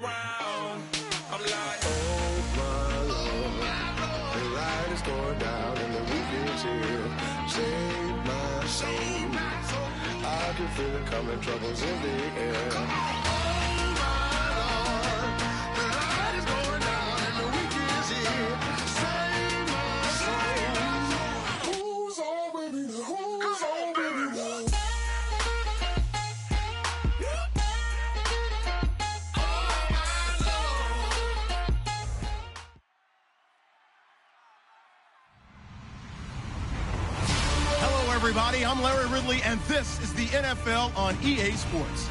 around. I'm like, oh my Lord, the light is going down and the week is here. Save my soul. I can feel it coming, troubles in the air. Oh my Lord, the light is going down and the week is here. Save my soul. Who's on with me now? Who's on with me now? Everybody, I'm Larry Ridley, and this is the NFL on EA Sports.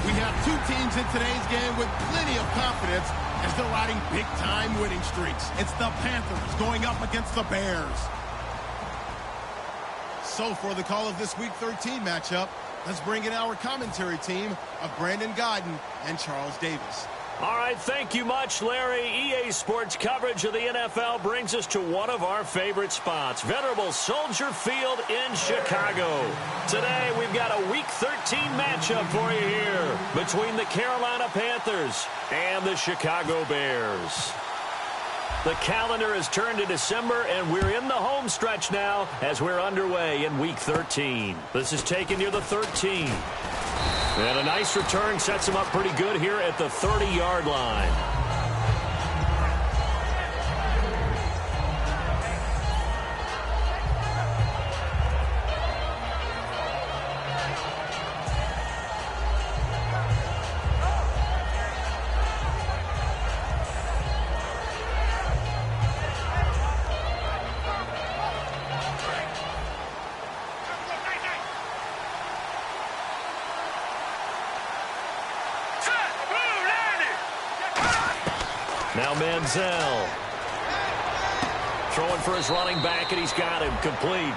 We have two teams in today's game with plenty of confidence as they're riding big-time winning streaks. It's the Panthers going up against the Bears. So for the call of this Week 13 matchup, let's bring in our commentary team of Brandon Godden and Charles Davis. All right, thank you much, Larry. EA Sports coverage of the NFL brings us to one of our favorite spots, venerable Soldier Field in Chicago. Today, we've got a Week 13 matchup for you here between the Carolina Panthers and the Chicago Bears. The calendar has turned to December, and we're in the home stretch now as we're underway in Week 13. This is taken near the 13. And a nice return sets him up pretty good here at the 30-yard line. Now Manziel throwing for his running back, and he's got him complete.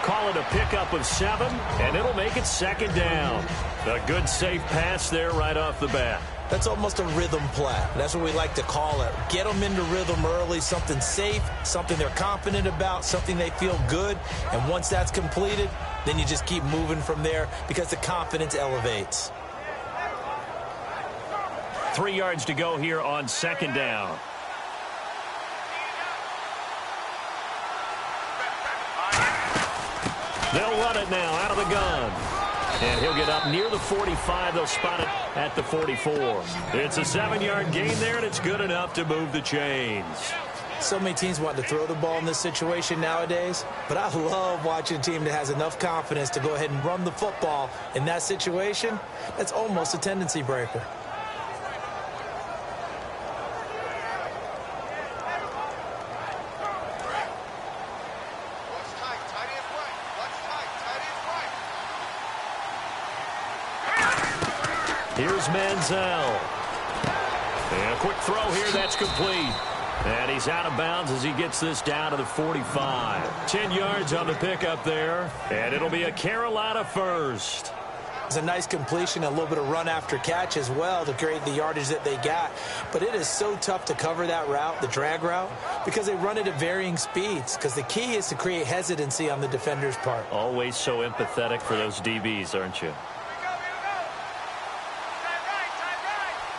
Call it a pickup of 7, and it'll make it second down. A good safe pass there right off the bat. That's almost a rhythm play. That's what we like to call it. Get them into rhythm early, something safe, something they're confident about, something they feel good. And once that's completed, then you just keep moving from there because the confidence elevates. 3 yards to go here on second down. They'll run it now out of the gun. And he'll get up near the 45. They'll spot it at the 44. It's a 7-yard gain there, and it's good enough to move the chains. So many teams want to throw the ball in this situation nowadays, but I love watching a team that has enough confidence to go ahead and run the football in that situation. That's almost a tendency breaker. Here's Manziel. And a quick throw here, that's complete. And he's out of bounds as he gets this down to the 45. 10 yards on the pickup there, and it'll be a Carolina first. It's a nice completion, a little bit of run after catch as well to create the yardage that they got. But it is so tough to cover that route, the drag route, because they run it at varying speeds. Because the key is to create hesitancy on the defender's part. Always so empathetic for those DBs, aren't you?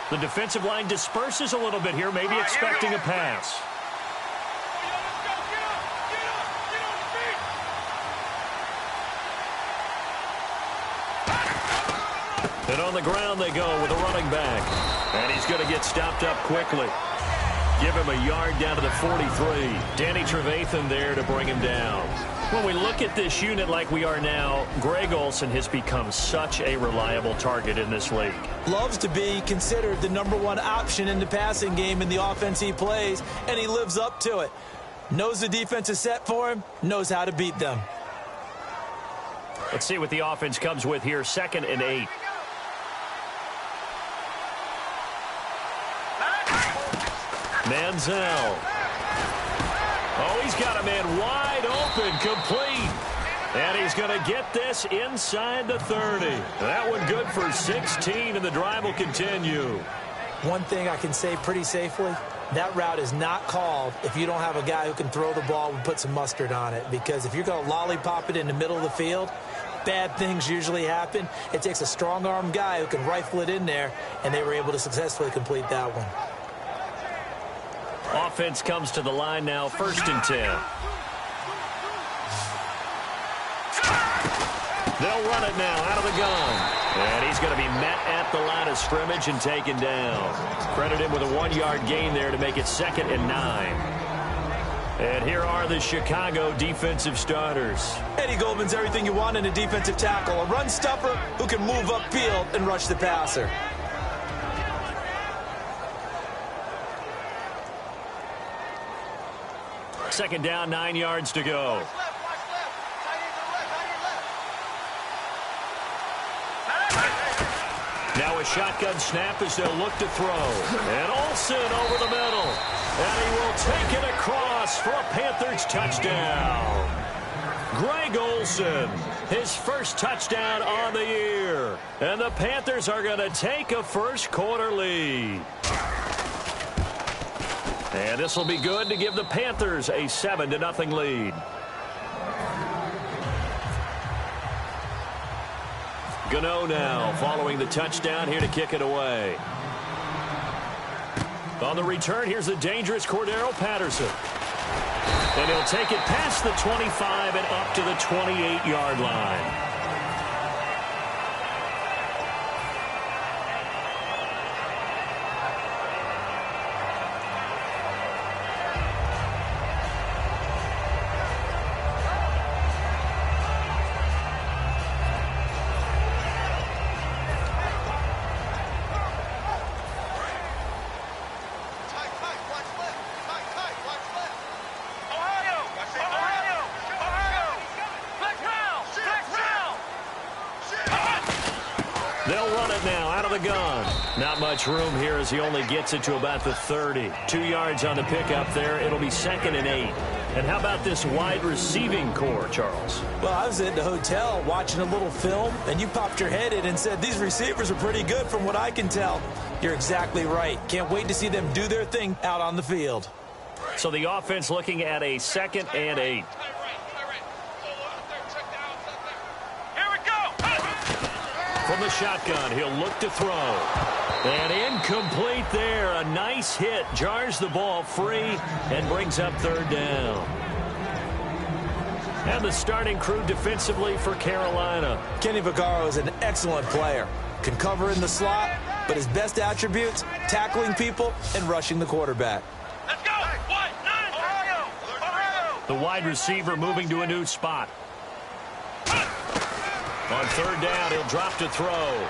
The defensive line disperses a little bit here, maybe expecting a pass. And on the ground they go with a running back. And he's going to get stopped up quickly. Give him a yard down to the 43. Danny Trevathan there to bring him down. When we look at this unit like we are now, Greg Olsen has become such a reliable target in this league. Loves to be considered the #1 option in the passing game in the offense he plays, and he lives up to it. Knows the defense is set for him, knows how to beat them. Let's see what the offense comes with here, 2nd and 8. Manziel. Oh, he's got a man wide open, complete. And he's going to get this inside the 30. That one good for 16, and the drive will continue. One thing I can say pretty safely, that route is not called if you don't have a guy who can throw the ball and put some mustard on it. Because if you're going to lollipop it in the middle of the field, bad things usually happen. It takes a strong-arm guy who can rifle it in there, and they were able to successfully complete that one. Offense comes to the line now, 1st and 10. They'll run it now out of the gun. And he's going to be met at the line of scrimmage and taken down. Credit him with a 1-yard gain there to make it 2nd and 9. And here are the Chicago defensive starters. Eddie Goldman's everything you want in a defensive tackle. A run stuffer who can move upfield and rush the passer. Second down, 9 yards to go. Now a shotgun snap as they'll look to throw. And Olsen over the middle. And he will take it across for a Panthers touchdown. Greg Olsen, his first touchdown on the year. And the Panthers are going to take a first-quarter lead. And this will be good to give the Panthers a 7-0 lead. Gano now following the touchdown here to kick it away. On the return, here's the dangerous Cordero Patterson. And he'll take it past the 25 and up to the 28-yard line. They'll run it now out of the gun. Not much room here as he only gets it to about the 30. 2 yards on the pickup there. It'll be 2nd and 8. And how about this wide receiving core, Charles? Well, I was at the hotel watching a little film, and you popped your head in and said, these receivers are pretty good from what I can tell. You're exactly right. Can't wait to see them do their thing out on the field. So the offense looking at a 2nd and 8. From the shotgun, he'll look to throw. And incomplete there. A nice hit. Jars the ball free and brings up 3rd down. And the starting crew defensively for Carolina. Kenny Vaccaro is an excellent player. Can cover in the slot, but his best attributes, tackling people and rushing the quarterback. Let's go! What? 9! The wide receiver moving to a new spot. On 3rd down, he'll drop to throw.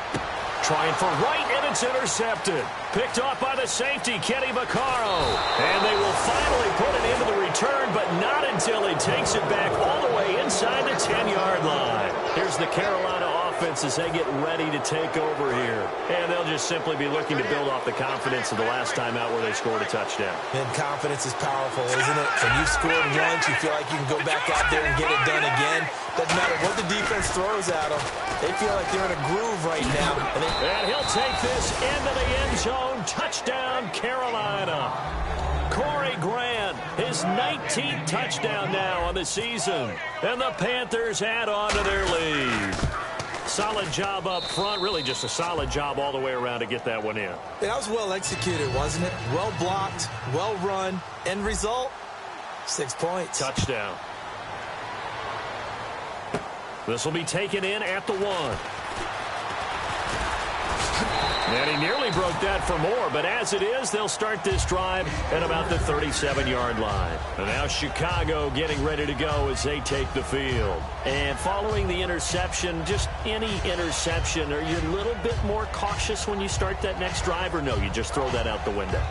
Trying for right, and it's intercepted. Picked off by the safety, Kenny Vaccaro. And they will finally put it into the return, but not until he takes it back all the way inside the 10-yard line. Here's the Carolina offense as they get ready to take over here. And they'll just simply be looking to build off the confidence of the last time out where they scored a touchdown. And confidence is powerful, isn't it? When you've scored once, you feel like you can go back out there and get it done again. Doesn't matter what the defense throws at them. They feel like they're in a groove right now. And he'll take this into the end zone. Touchdown, Carolina. Corey Grant, his 19th touchdown now on the season. And the Panthers add on to their lead. Solid job up front. Really just a solid job all the way around to get that one in. That was well executed, wasn't it? Well blocked, well run. End result, 6 points. Touchdown. This will be taken in at the 1. And he nearly broke that for more, but as it is, they'll start this drive at about the 37-yard line. And now Chicago getting ready to go as they take the field. And following the interception, just any interception, are you a little bit more cautious when you start that next drive, or no, you just throw that out the window?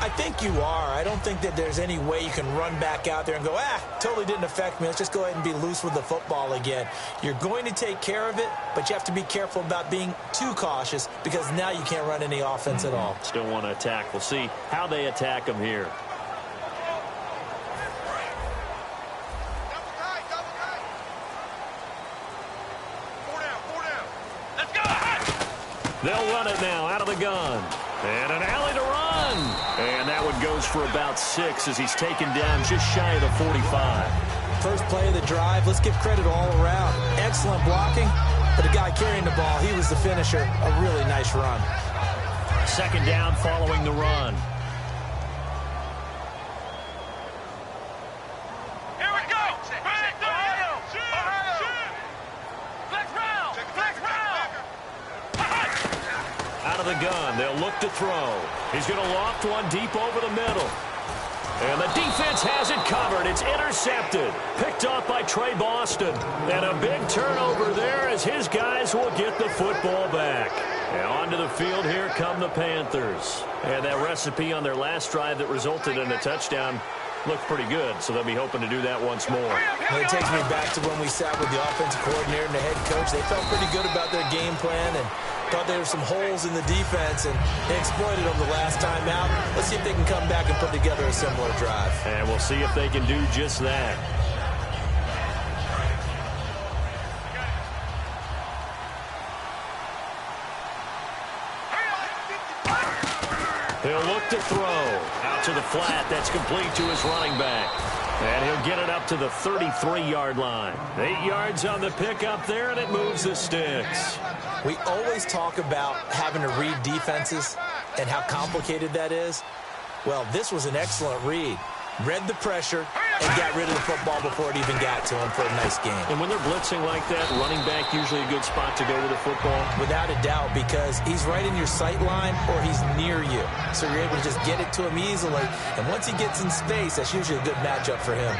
I think you are. I don't think that there's any way you can run back out there and go, totally didn't affect me. Let's just go ahead and be loose with the football again. You're going to take care of it, but you have to be careful about being too cautious because now you can't run any offense at all. Still want to attack. We'll see how they attack them here. Let's go! They'll run it now out of the gun. And an alley to run. And that one goes for about 6 as he's taken down just shy of the 45. First play of the drive, let's give credit all around. Excellent blocking, but the guy carrying the ball, he was the finisher. A really nice run. Second down following the run. Here we go. Flex round. Flex round. Out of the gun, they'll look to throw. He's going to loft one deep over the middle. And the defense has it covered. It's intercepted. Picked off by Trey Boston. And a big turnover there as his guys will get the football back. And onto the field, here come the Panthers. And that recipe on their last drive that resulted in a touchdown looked pretty good, so they'll be hoping to do that once more. Well, it takes me back to when we sat with the offensive coordinator and the head coach. They felt pretty good about their game plan and thought there were some holes in the defense, and they exploited them the last time out. Let's see if they can come back and put together a similar drive. And we'll see if they can do just that. He'll look to throw. Out to the flat. That's complete to his running back. And he'll get it up to the 33-yard line. 8 yards on the pickup there, and it moves the sticks. We always talk about having to read defenses and how complicated that is. Well, this was an excellent read. Read the pressure and got rid of the football before it even got to him for a nice game. And when they're blitzing like that, running back usually a good spot to go with the football? Without a doubt, because he's right in your sight line or he's near you. So you're able to just get it to him easily. And once he gets in space, that's usually a good matchup for him.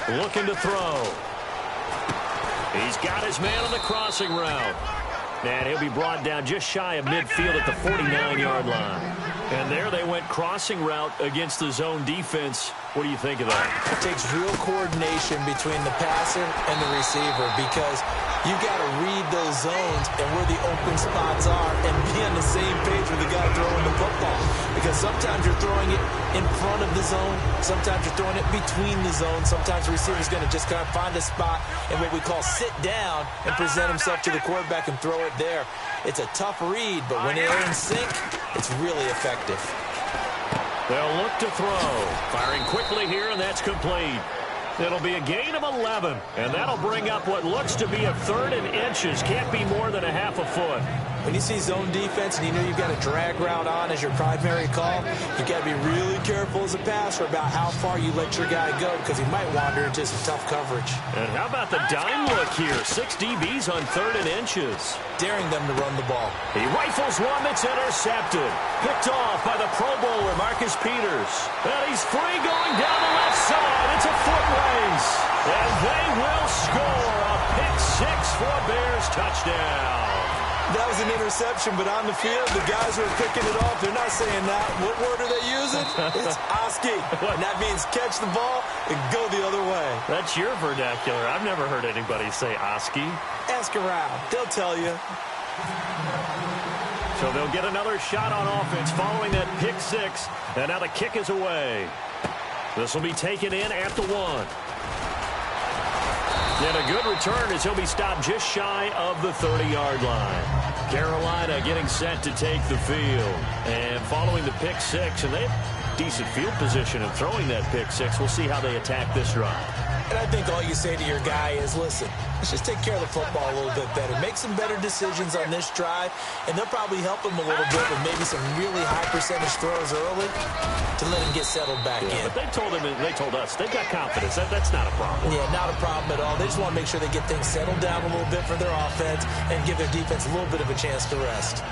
Looking to throw. He's got his man on the crossing route. And he'll be brought down just shy of midfield at the 49-yard line. And there they went crossing route against the zone defense. What do you think of that? It takes real coordination between the passer and the receiver because you got to read those zones and where the open spots are and be on the same page with the guy throwing the football. Because sometimes you're throwing it in front of the zone. Sometimes you're throwing it between the zones. Sometimes the receiver's going to just kind of find a spot and what we call sit down and present himself to the quarterback and throw it there. It's a tough read, but when they're in sync, it's really effective. They'll look to throw. Firing quickly here, and that's complete. It'll be a gain of 11, and that'll bring up what looks to be a 3rd and inches. Can't be more than a half a foot. When you see zone defense and you know you've got a drag route on as your primary call, you've got to be really careful as a passer about how far you let your guy go because he might wander into some tough coverage. And how about the dime look here? 6 DBs on 3rd and inches. Daring them to run the ball. He rifles one that's intercepted. Picked off by the Pro Bowler, Marcus Peters. And he's free going down the left side. It's a foot race. And they will score a pick 6 for a Bears touchdown. That was an interception, but on the field, the guys who are picking it off, they're not saying that. What word are they using? It's Oski. And that means catch the ball and go the other way. That's your vernacular. I've never heard anybody say Oski. Ask around. They'll tell you. So they'll get another shot on offense following that pick 6. And now the kick is away. This will be taken in at the 1. And a good return as he'll be stopped just shy of the 30-yard line. Carolina getting set to take the field. And following the pick 6, and they have decent field position in throwing that pick 6. We'll see how they attack this drive. And I think all you say to your guy is, listen, let's just take care of the football a little bit better. Make some better decisions on this drive, and they'll probably help him a little bit with maybe some really high percentage throws early to let him get settled back in. But they told us they've got confidence. That's not a problem. Yeah, not a problem at all. They just want to make sure they get things settled down a little bit for their offense and give their defense a little bit of a chance to rest.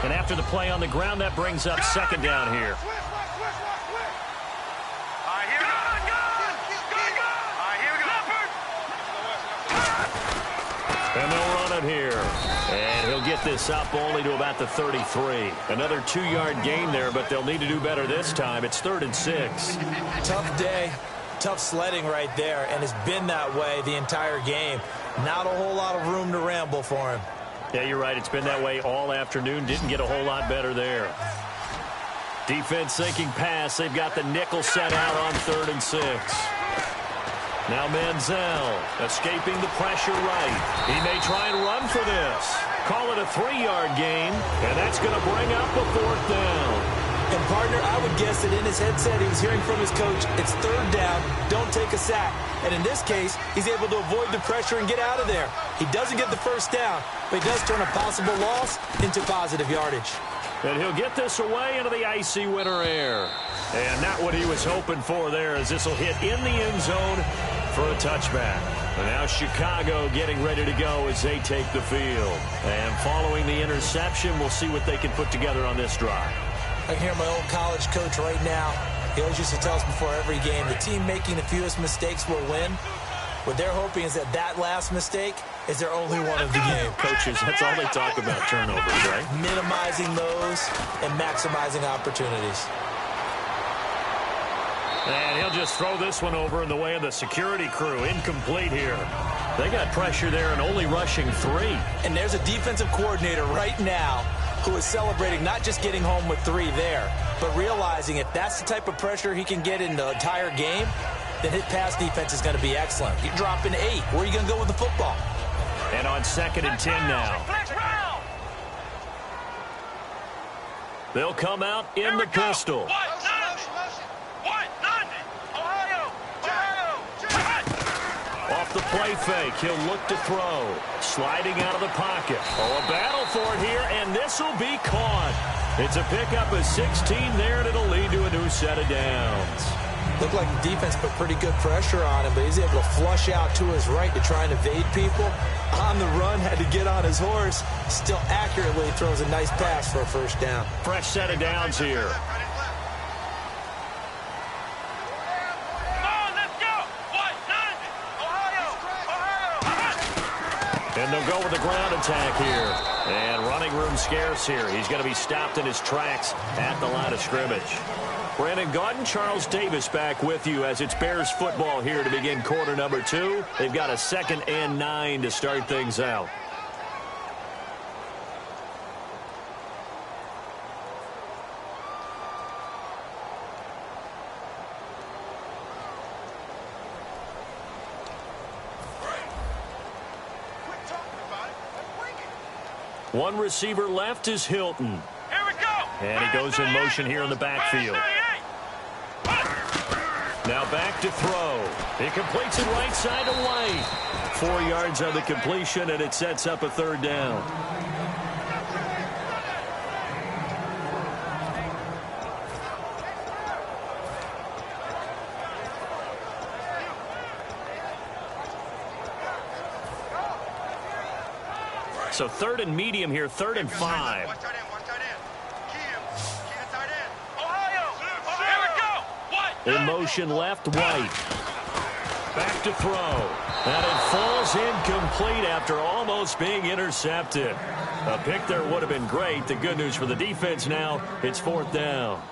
And after the play on the ground, that brings up 2nd down here. And they'll run it here. And he'll get this up only to about the 33. Another 2-yard gain there, but they'll need to do better this time. It's 3rd and 6. Tough day, tough sledding right there, and it's been that way the entire game. Not a whole lot of room to ramble for him. Yeah, you're right. It's been that way all afternoon. Didn't get a whole lot better there. Defense thinking pass. They've got the nickel set out on 3rd and 6. Now Manziel escaping the pressure right. He may try and run for this. Call it a 3-yard gain, and that's going to bring up a 4th down. And, partner, I would guess that in his headset he was hearing from his coach, it's 3rd down, don't take a sack. And in this case, he's able to avoid the pressure and get out of there. He doesn't get the 1st down, but he does turn a possible loss into positive yardage. And he'll get this away into the icy winter air. And not what he was hoping for there, as this will hit in the end zone for a touchback. And now Chicago getting ready to go as they take the field. And following the interception, we'll see what they can put together on this drive. I can hear my old college coach right now. He always used to tell us before every game, the team making the fewest mistakes will win. What they're hoping is that that last mistake is their only one of the game. Coaches, that's all they talk about, turnovers, right? Minimizing those and maximizing opportunities. And he'll just throw this one over in the way of the security crew. Incomplete here. They got pressure there and only rushing 3. And there's a defensive coordinator right now who is celebrating not just getting home with 3 there, but realizing if that's the type of pressure he can get in the entire game, then his pass defense is going to be excellent. You're dropping 8. Where are you going to go with the football? And on 2nd and 10 now. They'll come out in the pistol. Off the play fake, he'll look to throw. Sliding out of the pocket. Oh, a battle for it here, and this will be caught. It's a pickup of 16 there, and it'll lead to a new set of downs. Looked like the defense put pretty good pressure on him, but he's able to flush out to his right to try and evade people. On the run, had to get on his horse. Still accurately throws a nice pass for a 1st down. Fresh set of downs here. And they'll go with the ground attack here. And running room scarce here. He's going to be stopped in his tracks at the line of scrimmage. Brandon Gaudin, Charles Davis back with you as it's Bears football here to begin quarter number 2. They've got a 2nd and 9 to start things out. One receiver left is Hilton. Here we go. And he goes in motion here in the backfield. Now back to throw. He completes it right side to White. 4 yards on the completion, and it sets up a 3rd down. So 3rd and medium here, 3rd and 5. Watch tight end. Key to tight end. Ohio. Here we go. What? In motion left, White. Back to throw. And it falls incomplete after almost being intercepted. A pick there would have been great. The good news for the defense now, it's 4th down.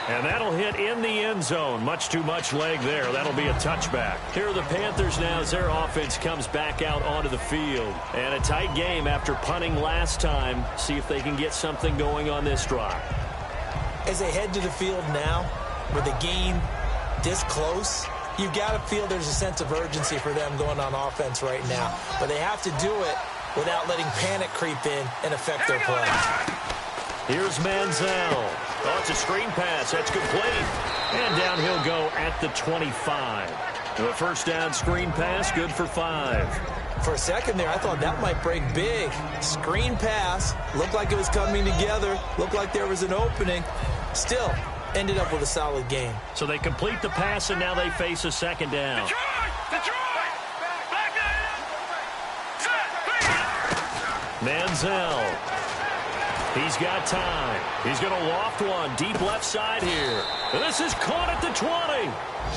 And that'll hit in the end zone. Much too much leg there. That'll be a touchback. Here are the Panthers now as their offense comes back out onto the field. And a tight game after punting last time. See if they can get something going on this drive. As they head to the field now, with the game this close, you've got to feel there's a sense of urgency for them going on offense right now. But they have to do it without letting panic creep in and affect their play. Here's Manziel. Oh, it's a screen pass. That's complete. And down he'll go at the 25. The 1st down screen pass, good for 5. For a second there, I thought that might break big. Screen pass. Looked like it was coming together. Looked like there was an opening. Still, ended up with a solid game. So they complete the pass, and now they face a 2nd down. Manziel. He's got time. He's going to loft one deep left side here. And this is caught at the 20.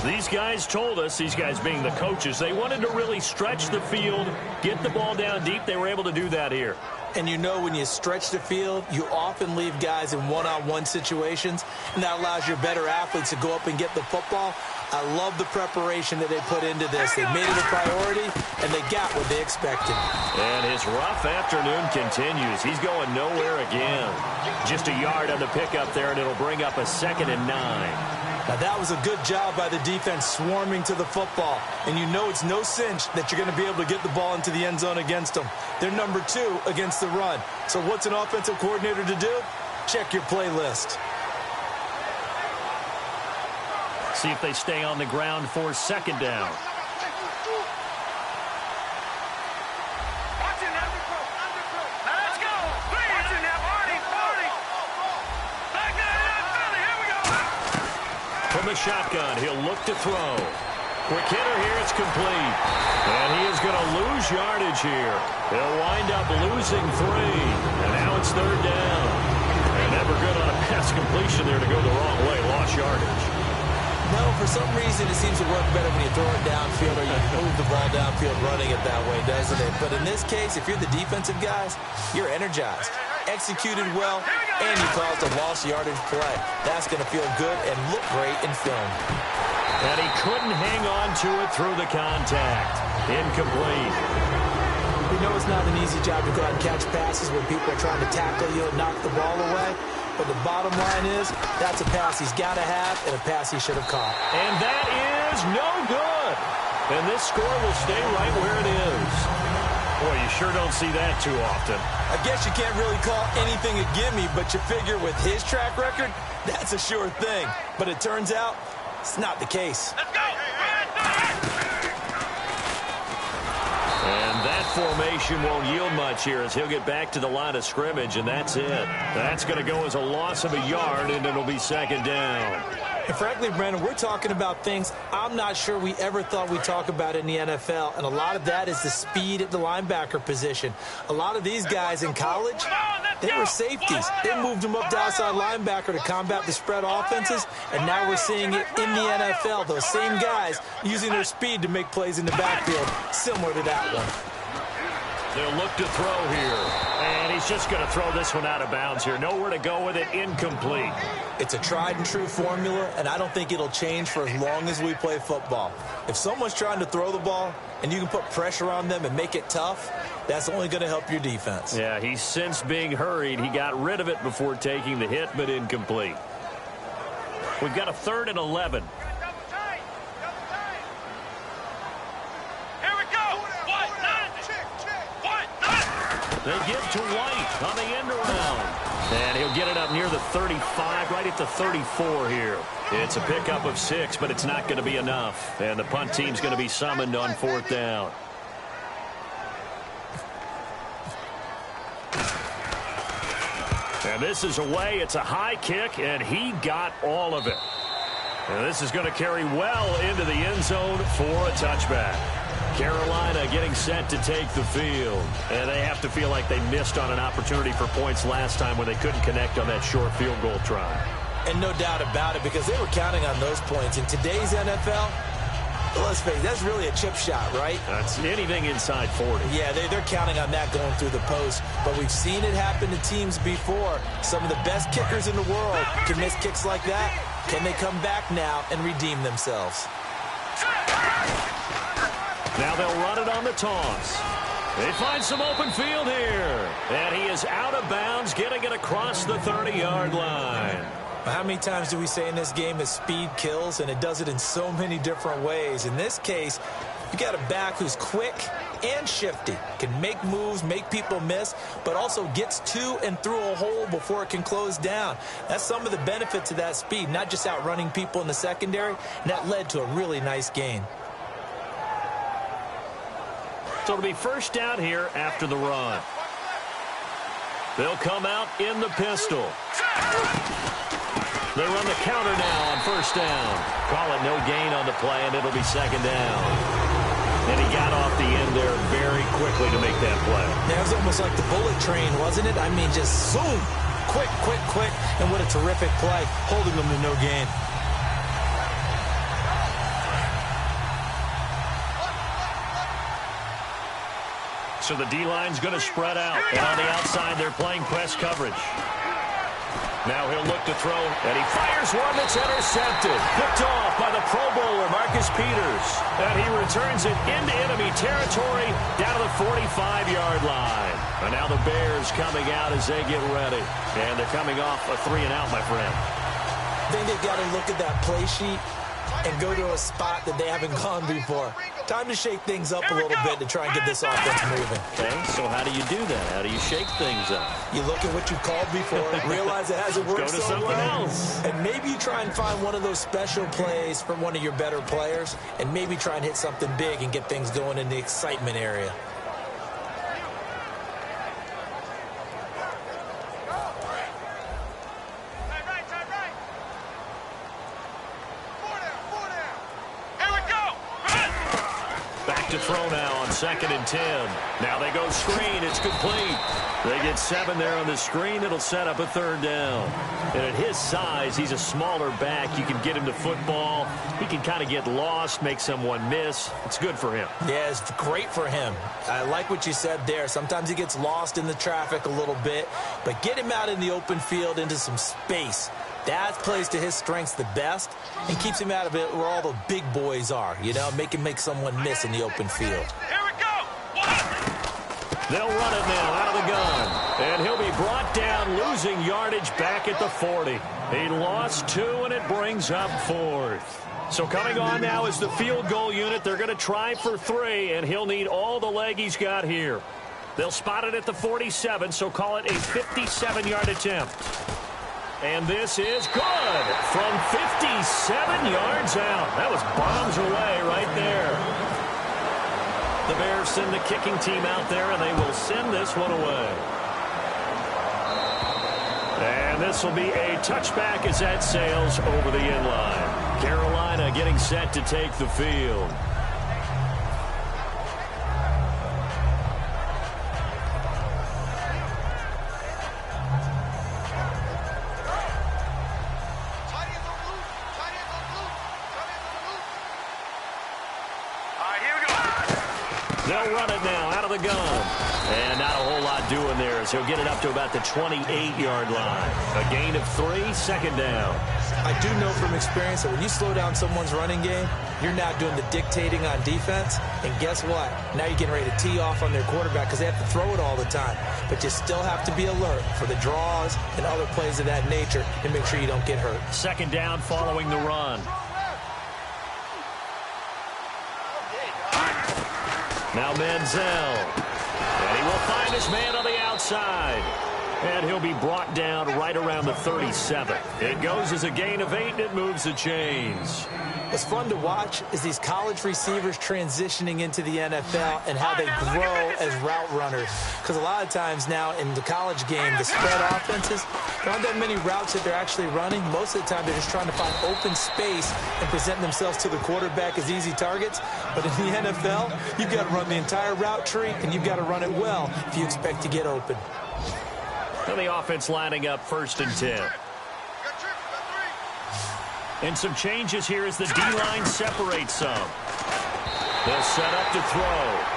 These guys told us, these guys being the coaches, they wanted to really stretch the field, get the ball down deep. They were able to do that here. And you know when you stretch the field, you often leave guys in one-on-one situations, and that allows your better athletes to go up and get the football. I love the preparation that they put into this. They made it a priority, and they got what they expected. And his rough afternoon continues. He's going nowhere again. Just a yard on the pickup there, and it'll bring up a 2nd and 9. Now, that was a good job by the defense swarming to the football. And you know it's no cinch that you're going to be able to get the ball into the end zone against them. They're number 2 against the run. So what's an offensive coordinator to do? Check your playlist. See if they stay on the ground for 2nd down. From the shotgun, he'll look to throw. Quick hitter here, it's complete. And he is going to lose yardage here. He'll wind up losing 3. And now it's 3rd down. And never good on a pass completion there to go the wrong way. Lost yardage. No, for some reason it seems to work better when you throw it downfield or you move the ball downfield running it that way, doesn't it? But in this case, if you're the defensive guys, you're energized, executed well, and you caused a lost yardage play. That's going to feel good and look great in film. And he couldn't hang on to it through the contact. Incomplete. We know it's not an easy job to go out and catch passes when people are trying to tackle you and knock the ball away. But the bottom line is, that's a pass he's got to have and a pass he should have caught. And that is no good. And this score will stay right where it is. Boy, you sure don't see that too often. I guess you can't really call anything a gimme, but you figure with his track record, that's a sure thing. But it turns out, it's not the case. Let's go! And that formation won't yield much here as he'll get back to the line of scrimmage, and that's it. That's going to go as a loss of a yard, and it'll be 2nd down. And frankly, Brandon, we're talking about things I'm not sure we ever thought we'd talk about in the NFL, and a lot of that is the speed at the linebacker position. A lot of these guys in college, they were safeties. They moved them up to outside linebacker to combat the spread offenses, and now we're seeing it in the NFL. Those same guys using their speed to make plays in the backfield, similar to that one. They'll look to throw here. And he's just going to throw this one out of bounds here. Nowhere to go with it. Incomplete. It's a tried-and-true formula, and I don't think it'll change for as long as we play football. If someone's trying to throw the ball and you can put pressure on them and make it tough, that's only going to help your defense. Yeah, he's since being hurried. He got rid of it before taking the hit, but incomplete. We've got a 3rd and 11. They give to White on the end around. And he'll get it up near the 35, right at the 34 here. It's a pickup of 6, but it's not going to be enough. And the punt team's going to be summoned on 4th down. And this is away. It's a high kick, and he got all of it. And this is going to carry well into the end zone for a touchback. Carolina getting set to take the field. And they have to feel like they missed on an opportunity for points last time when they couldn't connect on that short field goal try. And no doubt about it, because they were counting on those points. In today's NFL, let's face it, that's really a chip shot, right? That's anything inside 40. Yeah, they're counting on that going through the post. But we've seen it happen to teams before. Some of the best kickers in the world can miss kicks like that. Can they come back now and redeem themselves? Now they'll run it on the toss. They find some open field here. And he is out of bounds, getting it across the 30-yard line. How many times do we say in this game that speed kills, and it does it in so many different ways? In this case, you got a back who's quick and shifty, can make moves, make people miss, but also gets to and through a hole before it can close down. That's some of the benefits of that speed, not just outrunning people in the secondary, and that led to a really nice gain. So it'll be 1st down here after the run. They'll come out in the pistol. They run the counter now on 1st down. Call it no gain on the play, and it'll be 2nd down. And he got off the end there very quickly to make that play. That was almost like the bullet train, wasn't it? I mean, just zoom. Quick, quick, quick. And what a terrific play, holding them to no gain. So the D-line's going to spread out. And on the outside, they're playing press coverage. Now he'll look to throw, and he fires one that's intercepted. Picked off by the Pro Bowler, Marcus Peters. And he returns it into enemy territory down to the 45-yard line. And now the Bears coming out as they get ready. And they're coming off a 3-and-out, my friend. I think they've got to look at that play sheet and go to a spot that they haven't gone before. Time to shake things up a little bit to try and get this offense moving. Okay, so how do you do that? How do you shake things up? You look at what you called before, realize it hasn't worked Go to so something well, else. and maybe you try and find one of those special plays from one of your better players, and maybe try and hit something big and get things going in the excitement area. To throw now on 2nd and 10. Now they go screen. It's complete. They get 7 there on the screen. It'll set up a 3rd down. And at his size, he's a smaller back. You can get him to football. He can kind of get lost, make someone miss. It's good for him. Yeah, it's great for him. I like what you said there. Sometimes he gets lost in the traffic a little bit, but get him out in the open field into some space. That plays to his strengths the best and keeps him out of it where all the big boys are, you know, make him make someone miss in the open field. Here we go. They'll run it now out of the gun. And he'll be brought down, losing yardage back at the 40. He lost 2, and it brings up 4th. So coming on now is the field goal unit. They're going to try for 3, and he'll need all the leg he's got here. They'll spot it at the 47, so call it a 57-yard attempt. And this is good from 57 yards out. That was bombs away right there. The Bears send the kicking team out there, and they will send this one away. And this will be a touchback as that sails over the end line. Carolina getting set to take the field. They'll run it now out of the gun. And not a whole lot doing there as he'll get it up to about the 28-yard line. A gain of 3, 2nd down. I do know from experience that when you slow down someone's running game, you're now doing the dictating on defense. And guess what? Now you're getting ready to tee off on their quarterback because they have to throw it all the time. But you still have to be alert for the draws and other plays of that nature to make sure you don't get hurt. 2nd down following the run. Now Menzel. And he will find his man on the outside. And he'll be brought down right around the 37. It goes as a gain of 8, and it moves the chains. What's fun to watch is these college receivers transitioning into the NFL and how they grow as route runners. Because a lot of times now in the college game, the spread offenses, there aren't that many routes that they're actually running. Most of the time, they're just trying to find open space and present themselves to the quarterback as easy targets. But in the NFL, you've got to run the entire route tree, and you've got to run it well if you expect to get open. And the offense lining up 1st and 10. And some changes here as the D-line separates some. They'll set up to throw.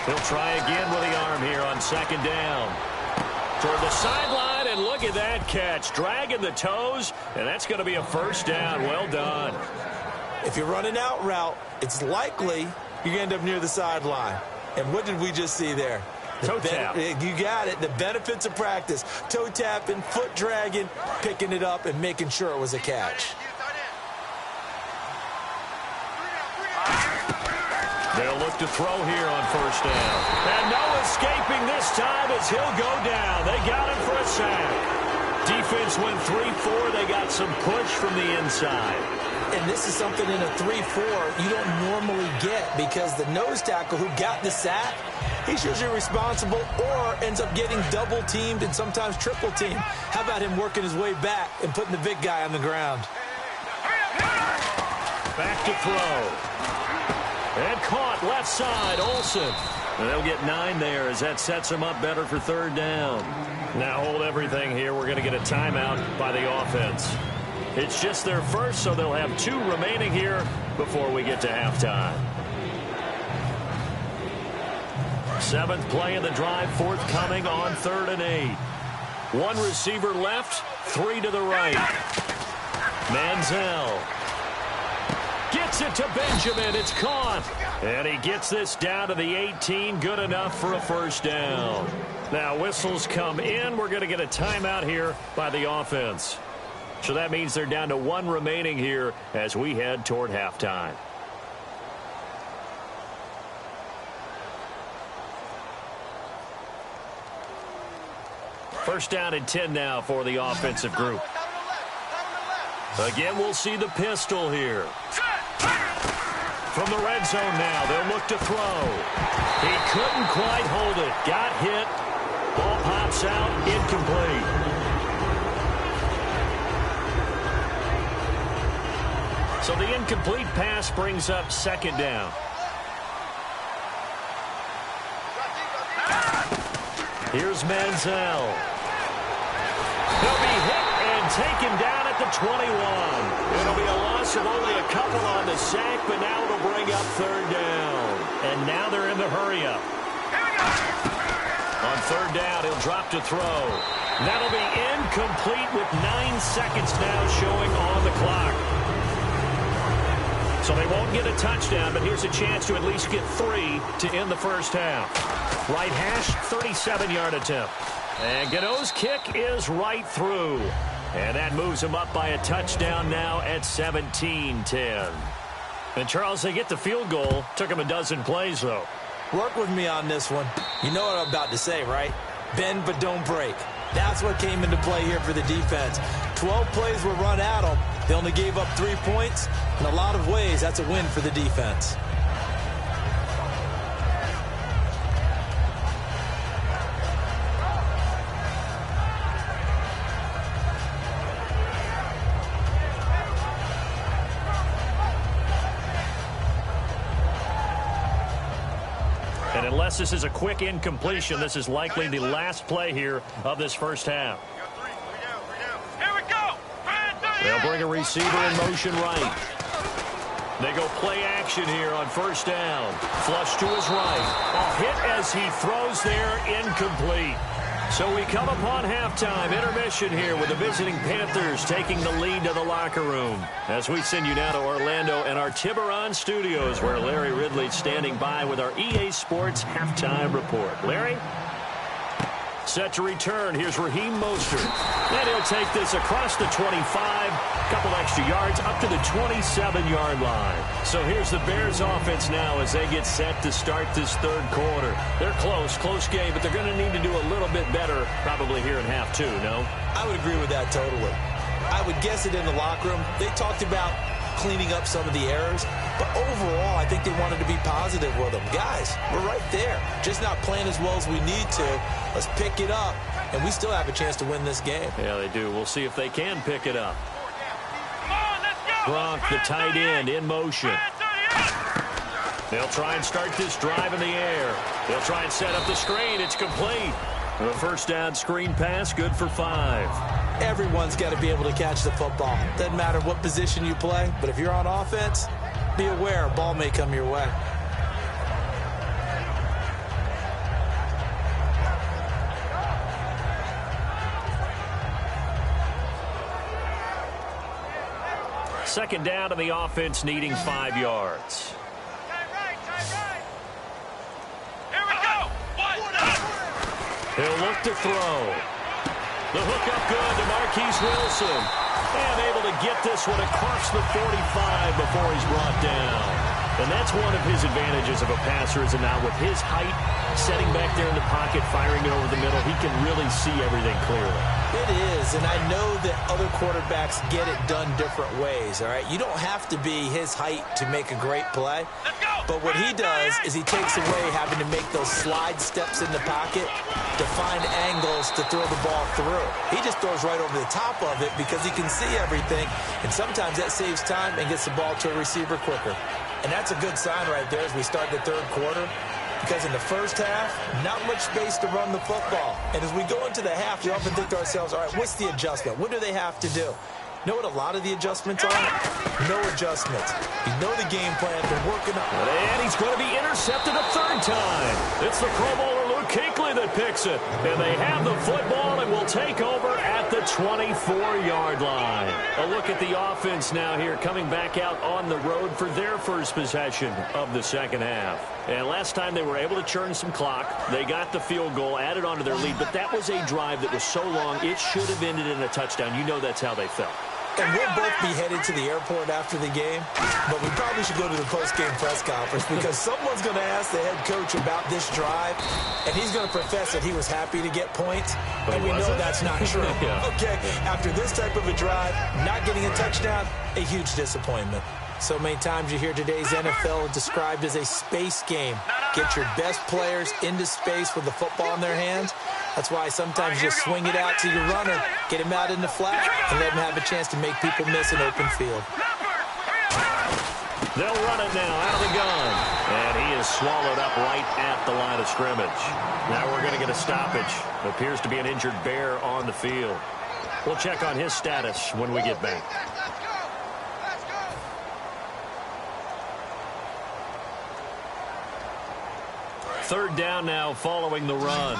He'll try again with the arm here on 2nd down. Toward the sideline, and look at that catch. Dragging the toes, and that's going to be a 1st down. Well done. If you're running out route, it's likely you're going to end up near the sideline. And what did we just see there? Toe tap. You got it. The benefits of practice. Toe tapping, foot dragging, picking it up, and making sure it was a catch. They'll look to throw here on first down. And no escaping this time as he'll go down. They got him for a sack. Defense went 3-4. They got some push from the inside. And this is something in a 3-4 you don't normally get because the nose tackle who got the sack, he's usually responsible or ends up getting double-teamed and sometimes triple-teamed. How about him working his way back and putting the big guy on the ground? Back to throw. And caught left side, Olsen. And they'll get 9 there as that sets them up better for third down. Now hold everything here. We're going to get a timeout by the offense. It's just their first, so they'll have 2 remaining here before we get to halftime. 7th play of the drive, forthcoming on 3rd and 8. 1 receiver left, 3 to the right. Manziel gets it to Benjamin. It's caught. And he gets this down to the 18. Good enough for a first down. Now whistles come in. We're going to get a timeout here by the offense. So that means they're down to 1 remaining here as we head toward halftime. First down and 10 now for the offensive group. Again, we'll see the pistol here. From the red zone now, they'll look to throw. He couldn't quite hold it. Got hit. Ball pops out, incomplete. So the incomplete pass brings up 2nd down. Here's Manziel. He'll be hit and taken down at the 21. It'll be a loss of only a couple on the sack, but now it'll bring up 3rd down. And now they're in the hurry-up. On 3rd down, he'll drop to throw. That'll be incomplete with 9 seconds now showing on the clock. So they won't get a touchdown, but here's a chance to at least get 3 to end the first half. Right hash, 37-yard attempt. And Gano's kick is right through. And that moves him up by a touchdown now at 17-10. And, Charles, they get the field goal. Took him a dozen plays, though. Work with me on this one. You know what I'm about to say, right? Bend but don't break. That's what came into play here for the defense. 12 plays were run at them. They only gave up 3 points. In a lot of ways, that's a win for the defense. And unless this is a quick incompletion, this is likely the last play here of this first half. They'll bring a receiver in motion right. They go play action here on first down. Flush to his right. A hit as he throws there, incomplete. So we come upon halftime, intermission here with the visiting Panthers taking the lead to the locker room. As we send you now to Orlando and our Tiburon studios where Larry Ridley's standing by with our EA Sports halftime report. Larry? Set to return. Here's Raheem Mostert. And he'll take this across the 25. Couple extra yards up to the 27-yard line. So here's the Bears offense now as they get set to start this 3rd quarter. They're close game, but they're going to need to do a little bit better probably here in half 2, no? I would agree with that totally. I would guess it in the locker room. They talked about cleaning up some of the errors, but overall, I think they wanted to be positive with them. Guys, we're right there. Just not playing as well as we need to. Let's pick it up, and we still have a chance to win this game. Yeah, they do. We'll see if they can pick it up. Gronk, the tight end, in motion. They'll try and start this drive in the air. They'll try and set up the screen. It's complete. The first down screen pass, good for 5. Everyone's got to be able to catch the football. Doesn't matter what position you play, but if you're on offense, be aware a ball may come your way. Second down to the offense needing 5 yards. He'll look to throw. The hook up good to Marquise Wilson. And able to get this one across the 45 before he's brought down. And that's one of his advantages of a passer, is now with his height, setting back there in the pocket, firing it over the middle, he can really see everything clearly. It is, and I know that other quarterbacks get it done different ways, all right? You don't have to be his height to make a great play. But what he does is he takes away having to make those slide steps in the pocket to find angles to throw the ball through. He just throws right over the top of it because he can see everything, and sometimes that saves time and gets the ball to a receiver quicker. And that's a good sign right there as we start the third quarter, because in the first half, not much space to run the football. And as we go into the half, we often think to ourselves, all right, what's the adjustment? What do they have to do? You know what a lot of the adjustments are? No adjustments. You know the game plan. They're working on it. And he's going to be intercepted a third time. It's the Pro Bowler Luke Kuechly that picks it. And they have the football and will take over at the 24-yard line. A look at the offense now here, coming back out on the road for their first possession of the second half. And last time they were able to churn some clock. They got the field goal, added on to their lead. But that was a drive that was so long, it should have ended in a touchdown. You know that's how they felt. And we'll both be headed to the airport after the game, but we probably should go to the post-game press conference because someone's going to ask the head coach about this drive, and he's going to profess that he was happy to get points, and we know that's not true. Yeah. Okay, after this type of a drive, not getting a touchdown, a huge disappointment. So many times you hear today's NFL described as a space game. Get your best players into space with the football in their hands. That's why sometimes you just swing it out to your runner, get him out in the flat, and let him have a chance to make people miss an open field. They'll run it now out of the gun. And he is swallowed up right at the line of scrimmage. Now we're going to get a stoppage. Appears to be an injured Bear on the field. We'll check on his status when we get back. Third down now following the run.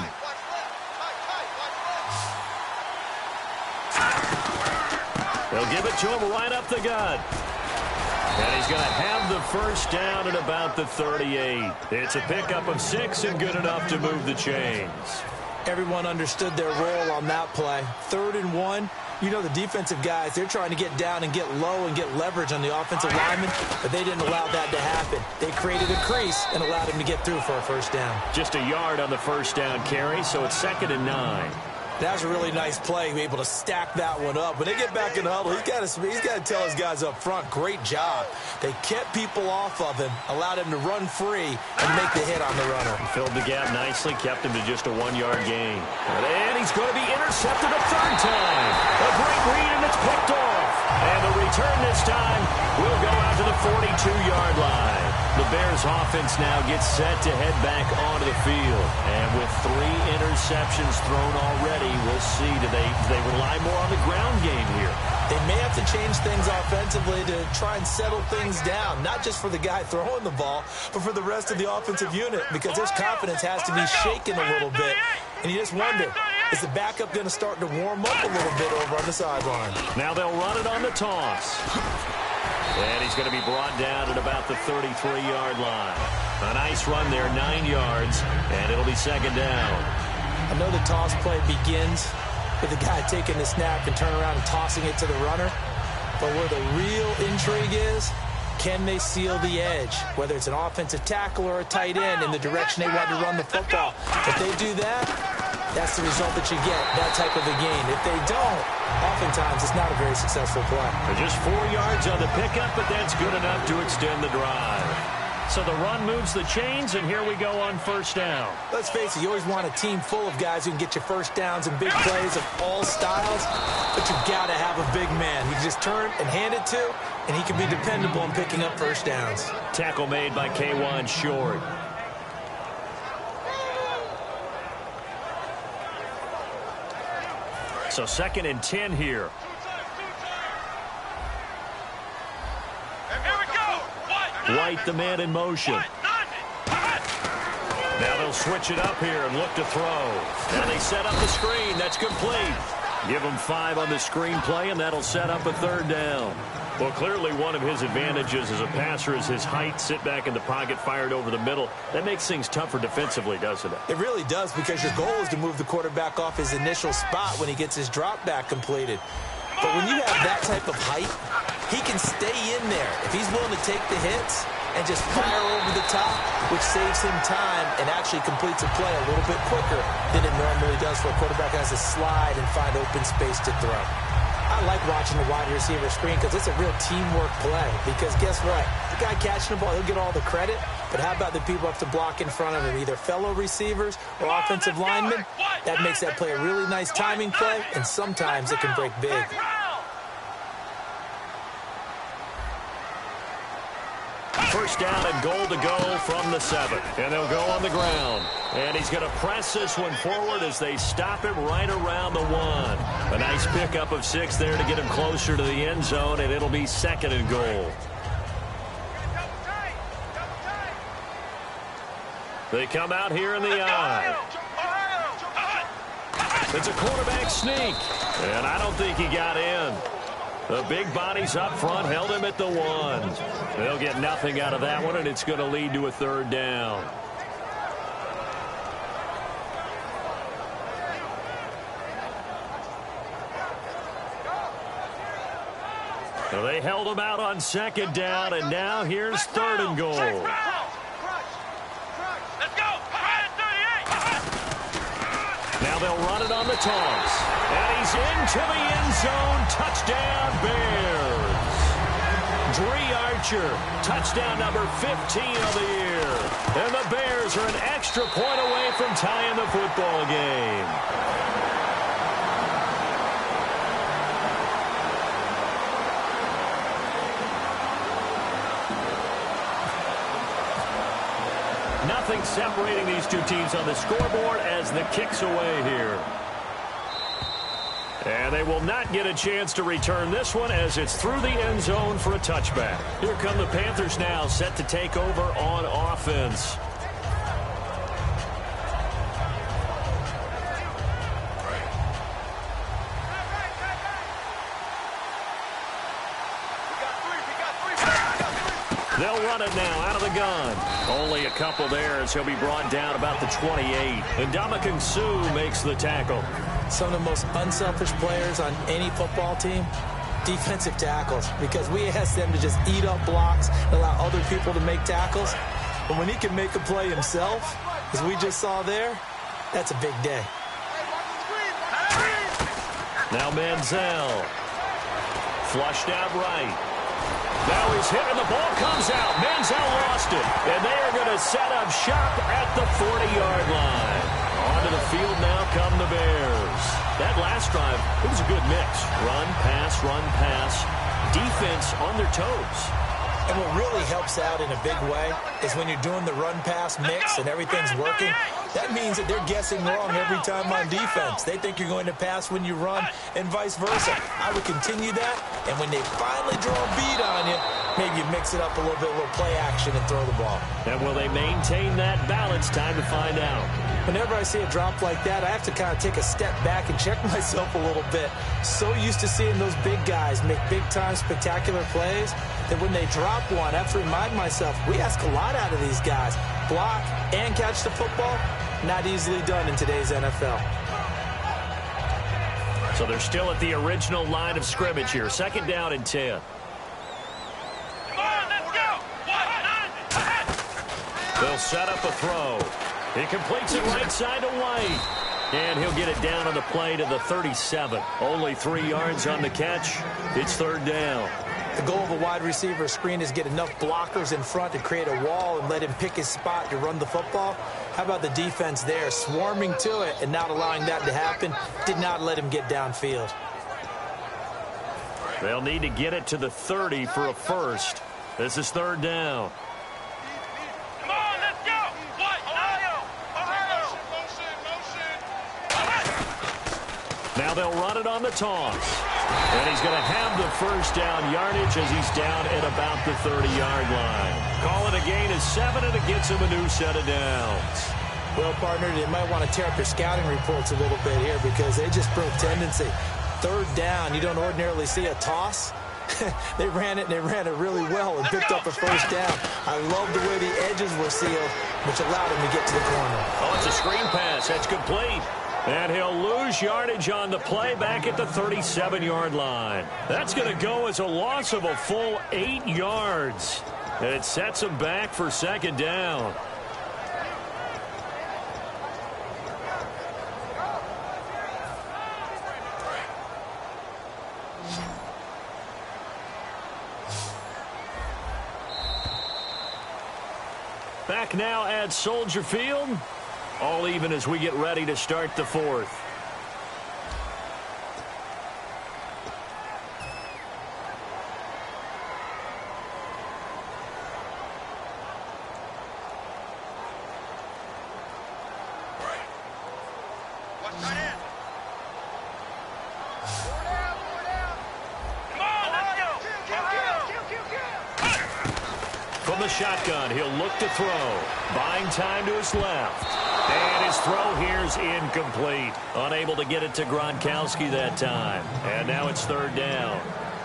They'll give it to him right up the gut. And he's going to have the first down at about the 38. It's a pickup of 6 and good enough to move the chains. Everyone understood their role on that play. 3rd and 1. You know the defensive guys, they're trying to get down and get low and get leverage on the offensive lineman, but they didn't allow that to happen. They created a crease and allowed him to get through for a first down. Just a yard on the first down carry, so it's 2nd and 9. That was a really nice play, able to stack that one up. When they get back in the huddle, he's got to tell his guys up front, great job. They kept people off of him, allowed him to run free and make the hit on the runner. Filled the gap nicely, kept him to just a 1-yard gain. And he's going to be intercepted a third time. A great read, and it's picked off. And the return this time will go out to the 42-yard line. The Bears offense now gets set to head back onto the field. And with 3 interceptions thrown already, we'll see, do they rely more on the ground game here? They may have to change things offensively to try and settle things down, not just for the guy throwing the ball, but for the rest of the offensive unit, because his confidence has to be shaken a little bit. And you just wonder, is the backup going to start to warm up a little bit over on the sideline? Now they'll run it on the toss. And he's going to be brought down at about the 33-yard line. A nice run there, 9 yards, and it'll be 2nd down. I know the toss play begins with the guy taking the snap and turning around and tossing it to the runner. But where the real intrigue is, can they seal the edge, whether it's an offensive tackle or a tight end, in the direction they want to run the football? If they do that, that's the result that you get, that type of a game. If they don't, oftentimes it's not a very successful play. Just 4 yards on the pickup, but that's good enough to extend the drive. So the run moves the chains, and here we go on first down. Let's face it, you always want a team full of guys who can get you first downs and big plays of all styles, but you've got to have a big man. You can just turn and hand it to, and he can be dependable in picking up first downs. Tackle made by K'Wan Short. So 2nd and 10 here. White, the man in motion. Now they'll switch it up here and look to throw. Now they set up the screen. That's complete. Give him 5 on the screenplay, and that'll set up a third down. Well, clearly one of his advantages as a passer is his height. Sit back in the pocket, fired over the middle. That makes things tougher defensively, doesn't it? It really does, because your goal is to move the quarterback off his initial spot when he gets his drop back completed. But when you have that type of height, he can stay in there if he's willing to take the hits and just fire over the top, which saves him time and actually completes a play a little bit quicker than it normally does for a quarterback has to slide and find open space to throw. I like watching the wide receiver screen because it's a real teamwork play. Because guess what? The guy catching the ball, he'll get all the credit. But how about the people up to block in front of him, either fellow receivers or offensive linemen? That makes that play a really nice timing play, and sometimes it can break big. First down and goal to go from the 7. And they'll go on the ground. And he's going to press this one forward as they stop him right around the 1. A nice pickup of 6 there to get him closer to the end zone, and it'll be 2nd and goal. They come out here in the eye. It's a quarterback sneak, and I don't think he got in. The big bodies up front held him at the 1. They'll get nothing out of that one, and it's going to lead to a third down. So they held him out on 2nd down, and now here's 3rd and goal. Let's go. Now they'll run it on the toss. And he's into the end zone. Touchdown, Bears. Dree Archer, touchdown number 15 of the year. And the Bears are an extra point away from tying the football game. Nothing separating these two teams on the scoreboard as the kick's away here. And they will not get a chance to return this one as it's through the end zone for a touchback. Here come the Panthers now, set to take over on offense. They'll run it now out of the gun. Only a couple there as he'll be brought down about the 28. And Ndamukong Suh makes the tackle. Some of the most unselfish players on any football team, defensive tackles, because we ask them to just eat up blocks and allow other people to make tackles. But when he can make a play himself, as we just saw there, that's a big day. Now Manziel. Flushed out right. Now he's hit and the ball comes out. Manziel lost it. And they are going to set up shop at the 40-yard line. Onto the field now come the Bears. That last drive, it was a good mix. Run, pass, defense on their toes. And what really helps out in a big way is when you're doing the run-pass mix and everything's working, that means that they're guessing wrong every time on defense. They think you're going to pass when you run and vice versa. I would continue that, and when they finally draw a beat on you, maybe you mix it up a little bit, a little play action and throw the ball. And will they maintain that balance? Time to find out. Whenever I see a drop like that, I have to kind of take a step back and check myself a little bit. So used to seeing those big guys make big-time spectacular plays that when they drop one, I have to remind myself, we ask a lot out of these guys. Block and catch the football, not easily done in today's NFL. So they're still at the original line of scrimmage here. 2nd down and 10. Come on, let's go. They'll set up a throw. He completes it right side to White. And he'll get it down on the play to the 37. Only 3 yards on the catch. It's 3rd down. The goal of a wide receiver screen is get enough blockers in front to create a wall and let him pick his spot to run the football. How about the defense there, swarming to it and not allowing that to happen? Did not let him get downfield. They'll need to get it to the 30 for a first. This is 3rd down. Come on, let's go. Ohio. Now they'll run it on the toss. And he's going to have the first down yardage as he's down at about the 30-yard line. Call it a gain of 7, and it gets him a new set of downs. Well, partner, they might want to tear up their scouting reports a little bit here because they just broke tendency. third down, you don't ordinarily see a toss. They ran it, and they ran it really well and picked up a first down. I love the way the edges were sealed, which allowed him to get to the corner. Oh, it's a screen pass. That's complete. And he'll lose yardage on the play back at the 37-yard line. That's going to go as a loss of a full 8 yards. And it sets him back for second down. Back now at Soldier Field. All even as we get ready to start the fourth. What's tight end? From the shotgun, he'll look to throw. Buying time to his left. And his throw here's incomplete. Unable to get it to Gronkowski that time. And now it's third down.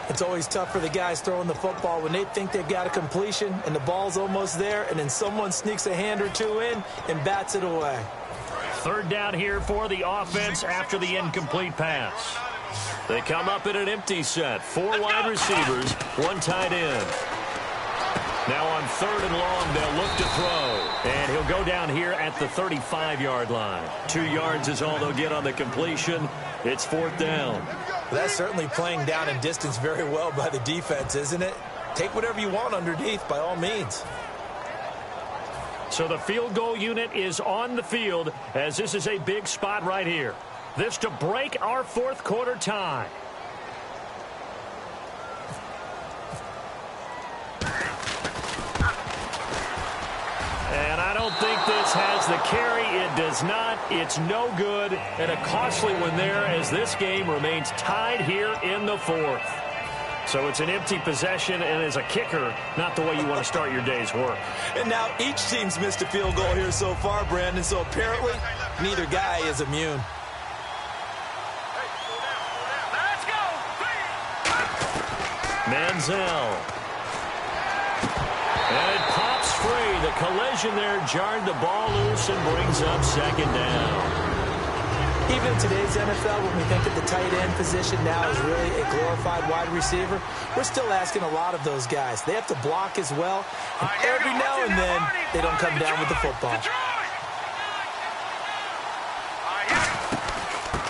It's always tough for the guys throwing the football when they think they've got a completion and the ball's almost there, and then someone sneaks a hand or two in and bats it away. Third down here for the offense after the incomplete pass. They come up in an empty set. 4 wide receivers, 1 tight end. Now on third and long, they'll look to throw. And he'll go down here at the 35-yard line. 2 yards is all they'll get on the completion. It's fourth down. That's certainly playing down and distance very well by the defense, isn't it? Take whatever you want underneath, by all means. So the field goal unit is on the field, as this is a big spot right here. This to break our fourth quarter tie. And I don't think this has the carry. It does not. It's no good. And a costly one there as this game remains tied here in the fourth. So it's an empty possession, and as a kicker, not the way you want to start your day's work. And now each team's missed a field goal here so far, Brandon, so apparently neither guy is immune. Let's go! Manziel. And it pops free. The collision there jarred the ball loose and brings up second down. Even in today's NFL, when we think that the tight end position now is really a glorified wide receiver, we're still asking a lot of those guys. They have to block as well, and every now and then they don't come down with the football.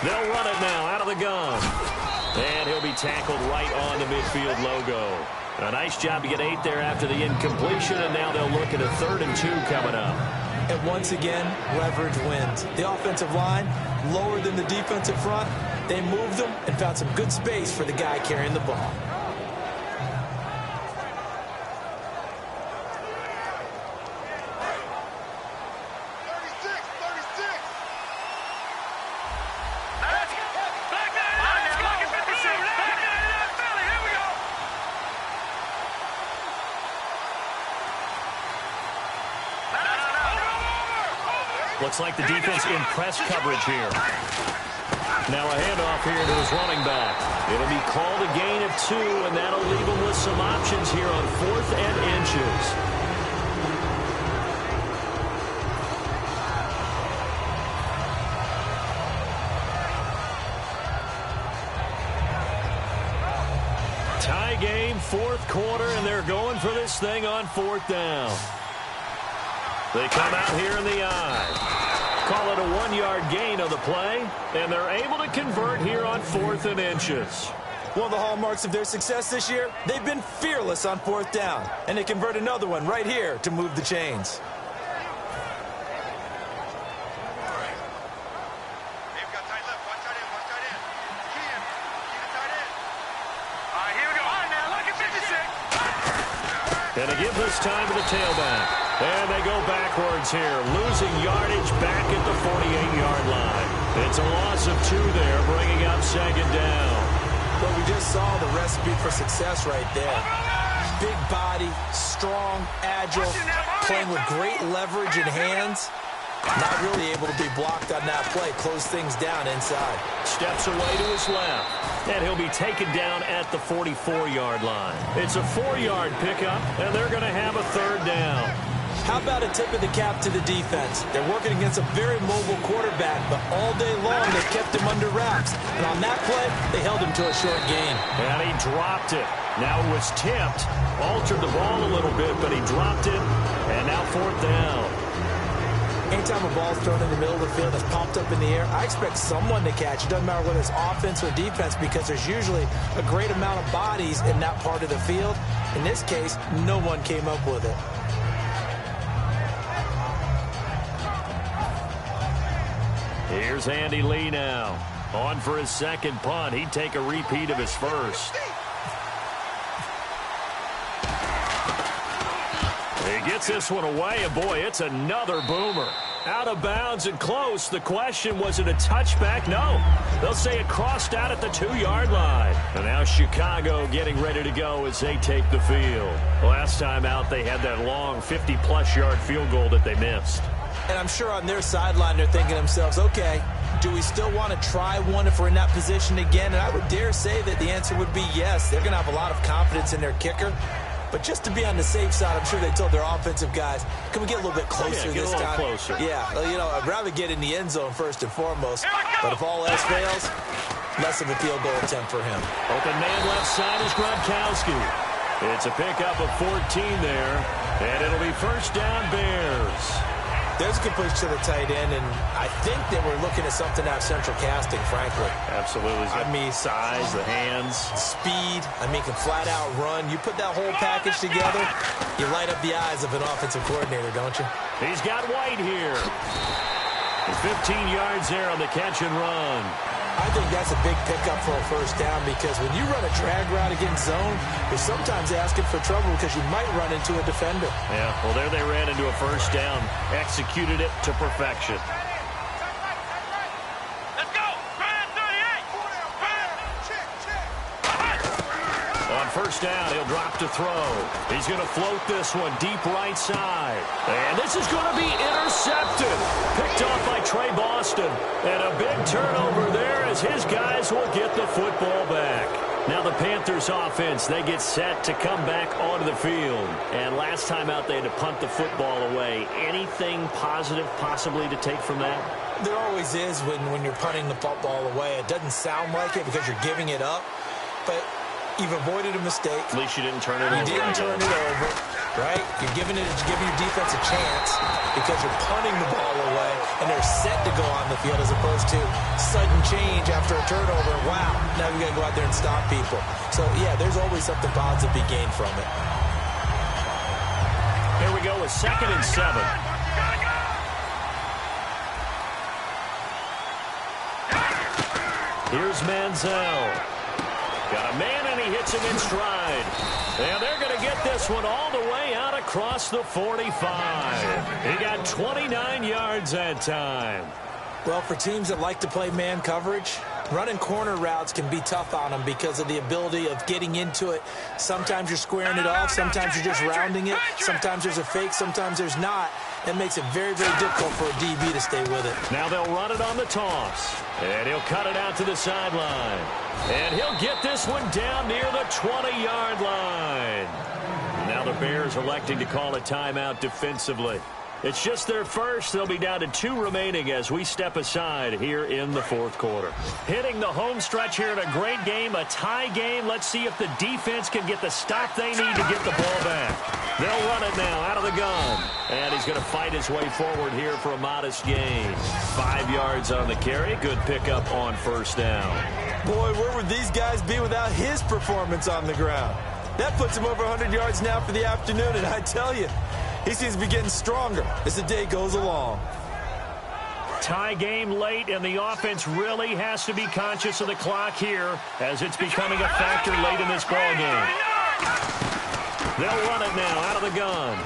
They'll run it now out of the gun. And he'll be tackled right on the midfield logo. A nice job to get 8 there after the incompletion, and now they'll look at a 3rd and 2 coming up. And once again, leverage wins. The offensive line, lower than the defensive front. They moved them and found some good space for the guy carrying the ball. Looks like the defense in press coverage here. Now a handoff here to his running back. It'll be called a gain of 2, and that'll leave him with some options here on 4th and inches. Tie game, 4th quarter, and they're going for this thing on 4th down. They come out here in the eye. Call it a 1-yard gain on the play, and they're able to convert here on 4th and inches. One of the hallmarks of their success this year, they've been fearless on 4th down, and they convert another one right here to move the chains. They've got tight left, 1 tight end, 1 tight end. Key the tight end. All right, here we go. All right, now, look at 56. And they give this time to the tailback. And they go backwards here, losing yardage back at the 48-yard line. It's a loss of 2 there, bringing up second down. Well, we just saw the recipe for success right there. Big body, strong, agile, playing with great leverage in hands. Not really able to be blocked on that play. Close things down inside. Steps away to his left. And he'll be taken down at the 44-yard line. It's a 4-yard pickup, and they're going to have a third down. How about a tip of the cap to the defense? They're working against a very mobile quarterback, but all day long they kept him under wraps. And on that play, they held him to a short gain. And he dropped it. Now it was tipped. Altered the ball a little bit, but he dropped it. And now fourth down. Anytime a ball's thrown in the middle of the field that's popped up in the air, I expect someone to catch. It doesn't matter whether it's offense or defense because there's usually a great amount of bodies in that part of the field. In this case, no one came up with it. Here's Andy Lee now. On for his second punt. He'd take a repeat of his first. He gets this one away, and boy, it's another boomer. Out of bounds and close. The question, was it a touchback? No. They'll say it crossed out at the 2-yard line. And now Chicago getting ready to go as they take the field. Last time out, they had that long 50-plus yard field goal that they missed. And I'm sure on their sideline they're thinking to themselves, okay, do we still want to try one if we're in that position again? And I would dare say that the answer would be yes. They're going to have a lot of confidence in their kicker. But just to be on the safe side, I'm sure they told their offensive guys, can we get a little bit closer this time? Closer. Yeah, you know, I'd rather get in the end zone first and foremost. But if all else fails, less of a field goal attempt for him. Open man left side is Gronkowski. It's a pickup of 14 there, and it'll be first down Bears. There's a good push to the tight end, and I think that we're looking at something out of central casting, frankly. Absolutely. I mean, size, the hands. Speed. I mean, can flat out run. You put that whole package together, you light up the eyes of an offensive coordinator, don't you? He's got White here. 15 yards there on the catch and run. I think that's a big pickup for a first down because when you run a drag route against zone, you're sometimes asking for trouble because you might run into a defender. Yeah, well, there they ran into a first down. Executed it to perfection. Let's go! On first down, he'll drop to throw. He's going to float this one deep right side. And this is going to be intercepted. Picked off by Trey Boston. And a big turnover there as his guys will get the football back. Now the Panthers offense, they get set to come back onto the field. And last time out, they had to punt the football away. Anything positive possibly to take from that? There always is when you're punting the football away. It doesn't sound like it because you're giving it up. But you've avoided a mistake. At least you didn't turn it over. You didn't turn it over, right? You're giving your defense a chance because you're punting the ball away, and they're set to go on the field as opposed to sudden change after a turnover. Wow, now we got to go out there and stop people. So, yeah, there's always something positive to be gained from it. Here we go with 2nd and 7. Here's Manziel. Got a man, and he hits him in stride. And they're going to get this one all the way out across the 45. He got 29 yards that time. Well, for teams that like to play man coverage, running corner routes can be tough on them because of the ability of getting into it. Sometimes you're squaring it off. Sometimes you're just rounding it. Sometimes there's a fake. Sometimes there's not. That makes it very, very difficult for a DB to stay with it. Now they'll run it on the toss. And he'll cut it out to the sideline. And he'll get this one down near the 20-yard line. Now the Bears electing to call a timeout defensively. It's just their first. They'll be down to 2 remaining as we step aside here in the 4th quarter. Hitting the home stretch here in a great game, a tie game. Let's see if the defense can get the stop they need to get the ball back. They'll run it now out of the gun. And he's going to fight his way forward here for a modest gain. 5 yards on the carry. Good pickup on first down. Boy, where would these guys be without his performance on the ground? That puts him over 100 yards now for the afternoon, and I tell you, he seems to be getting stronger as the day goes along. Tie game late, and the offense really has to be conscious of the clock here as it's becoming a factor late in this ball game. They'll run it now out of the gun.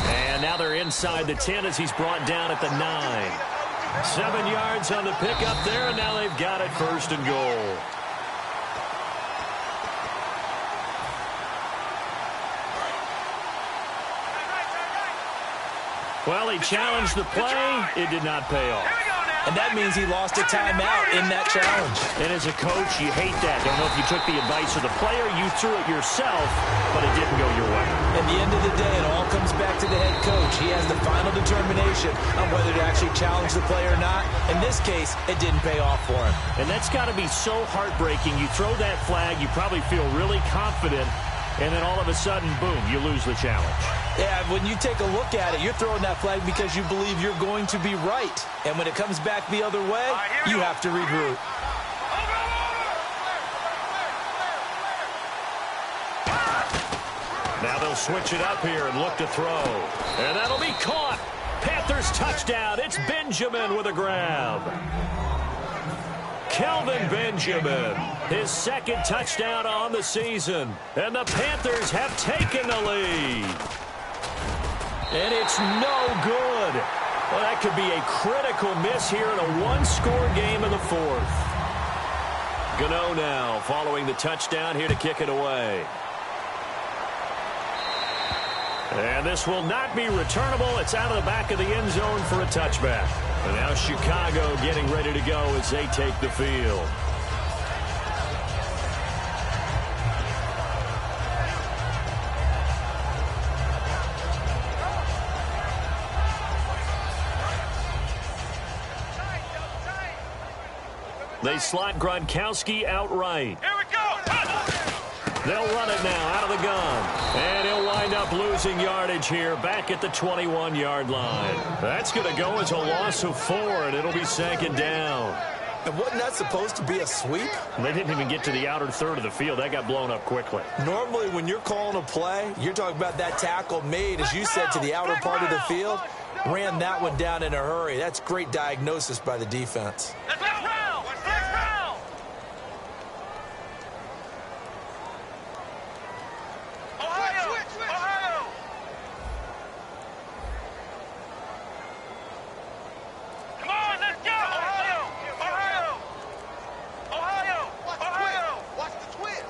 And now they're inside the 10 as he's brought down at the 9. 7 yards on the pickup there, and now they've got it 1st and goal. Well, he challenged the play. It did not pay off. And that means he lost a timeout in that challenge. And as a coach, you hate that. Don't know if you took the advice of the player, you threw it yourself, but it didn't go your way. At the end of the day, it all comes back to the head coach. He has the final determination on whether to actually challenge the play or not. In this case, it didn't pay off for him. And that's got to be so heartbreaking. You throw that flag, you probably feel really confident, and then all of a sudden, boom, you lose the challenge. Yeah, when you take a look at it, you're throwing that flag because you believe you're going to be right. And when it comes back the other way, you have to regroup. Now they'll switch it up here and look to throw. And that'll be caught. Panthers touchdown. It's Benjamin with a grab. Kelvin Benjamin, his second touchdown on the season. And the Panthers have taken the lead. And it's no good. Well, that could be a critical miss here in a one-score game in the fourth. Gano now following the touchdown here to kick it away. And this will not be returnable. It's out of the back of the end zone for a touchback. And now Chicago getting ready to go as they take the field. They slot Gronkowski outright. Here we go. They'll run it now out of the gun. And he'll wind up losing yardage here back at the 21-yard line. That's going to go as a loss of 4, and it'll be second down. And wasn't that supposed to be a sweep? They didn't even get to the outer third of the field. That got blown up quickly. Normally, when you're calling a play, you're talking about that tackle made, as you said, to the outer part of the field. Ran that one down in a hurry. That's great diagnosis by the defense. Let's go. Ohio. Come on, let's go. Ohio. Watch the twist.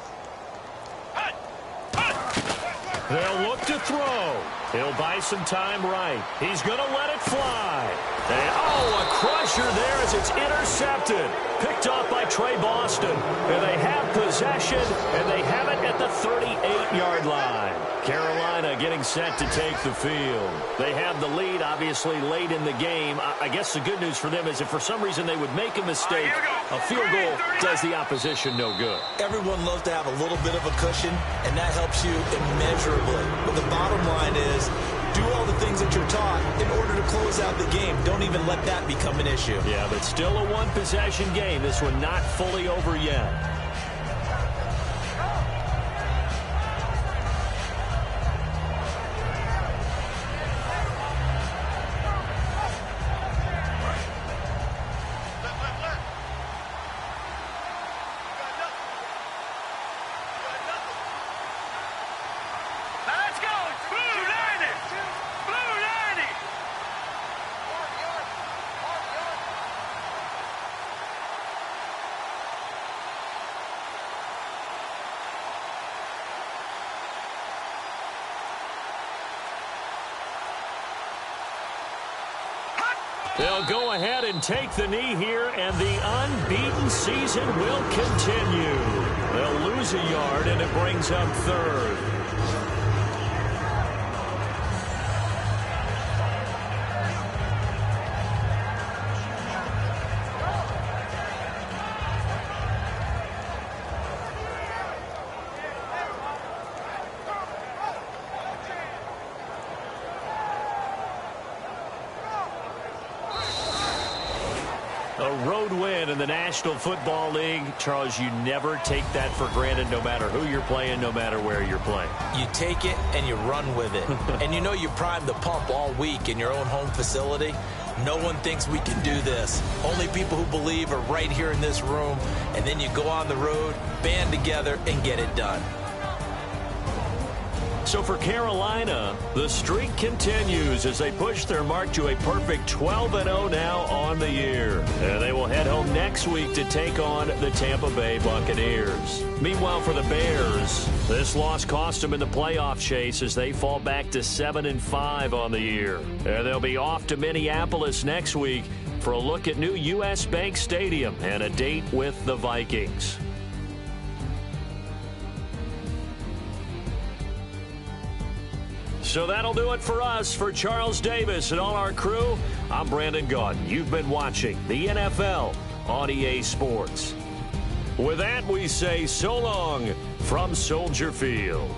They'll look to throw. He'll buy some time right. He's going to let it fly. And, a crusher there as it's intercepted. Picked off by Trey Boston. And they have possession, and they have it at the 38-yard line. Carolina getting set to take the field. They have the lead, obviously, late in the game. I guess the good news for them is if for some reason they would make a mistake, a field goal does the opposition no good. Everyone loves to have a little bit of a cushion, and that helps you immeasurably. But the bottom line is, do all the things that you're taught in order to close out the game. Don't even let that become an issue. Yeah, but still a one-possession game. This one not fully over yet. They'll go ahead and take the knee here, and the unbeaten season will continue. They'll lose a yard, and it brings up third. A road win in the National Football League. Charles, you never take that for granted no matter who you're playing, no matter where you're playing. You take it and you run with it. And you know you primed the pump all week in your own home facility. No one thinks we can do this. Only people who believe are right here in this room. And then you go on the road, band together, and get it done. So for Carolina, the streak continues as they push their mark to a perfect 12-0 now on the year. And they will head home next week to take on the Tampa Bay Buccaneers. Meanwhile, for the Bears, this loss cost them in the playoff chase as they fall back to 7-5 on the year. And they'll be off to Minneapolis next week for a look at new U.S. Bank Stadium and a date with the Vikings. So that'll do it for us. For Charles Davis and all our crew, I'm Brandon Gaudin. You've been watching the NFL on EA Sports. With that, we say so long from Soldier Field.